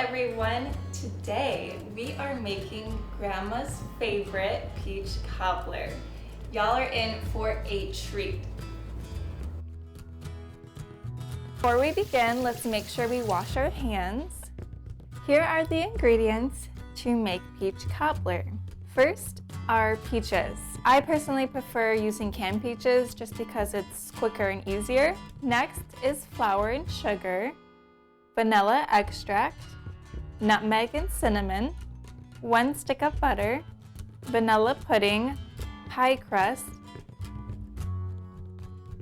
everyone! Today we are making Grandma's favorite peach cobbler. Y'all are in for a treat. Before we begin, let's make sure we wash our hands. Here are the ingredients to make peach cobbler. First are peaches. I personally prefer using canned peaches just because it's quicker and easier. Next is flour and sugar, vanilla extract, nutmeg and cinnamon, 1 stick of butter, vanilla pudding, pie crust.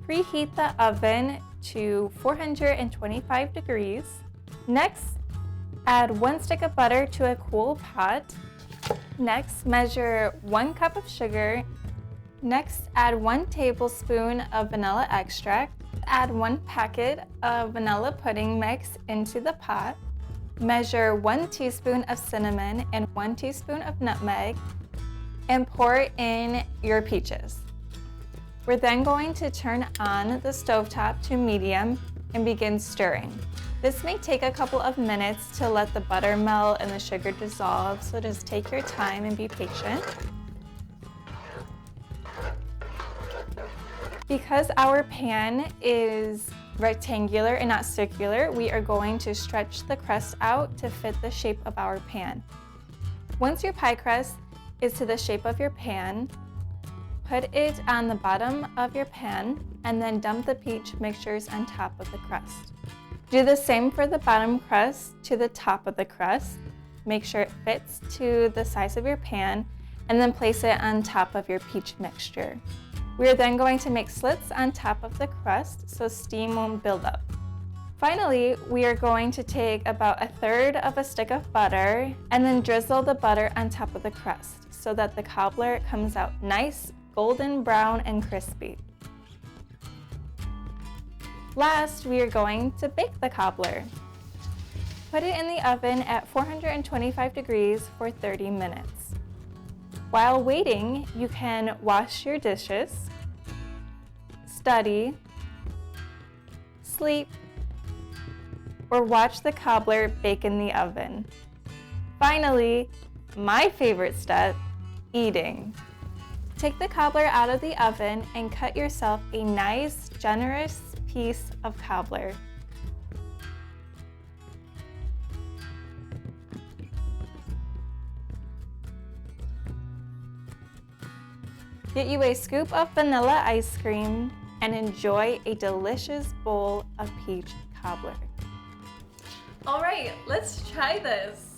Preheat the oven to 425 degrees. Next, add 1 stick of butter to a cool pot. Next, measure 1 cup of sugar. Next, add 1 tablespoon of vanilla extract. Add 1 packet of vanilla pudding mix into the pot. Measure 1 teaspoon of cinnamon and 1 teaspoon of nutmeg and pour in your peaches. We're then going to turn on the stovetop to medium and begin stirring. This may take a couple of minutes to let the butter melt and the sugar dissolve, so just take your time and be patient. Because our pan is rectangular and not circular, we are going to stretch the crust out to fit the shape of our pan. Once your pie crust is to the shape of your pan, put it on the bottom of your pan and then dump the peach mixtures on top of the crust. Do the same for the bottom crust to the top of the crust. Make sure it fits to the size of your pan and then place it on top of your peach mixture. We are then going to make slits on top of the crust so steam won't build up. Finally, we are going to take about 1/3 of a stick of butter and then drizzle the butter on top of the crust so that the cobbler comes out nice, golden brown and crispy. Last, we are going to bake the cobbler. Put it in the oven at 425 degrees for 30 minutes. While waiting, you can wash your dishes, study, sleep, or watch the cobbler bake in the oven. Finally, my favorite step, eating. Take the cobbler out of the oven and cut yourself a nice, generous piece of cobbler. Get you a scoop of vanilla ice cream and enjoy a delicious bowl of peach cobbler. All right, let's try this.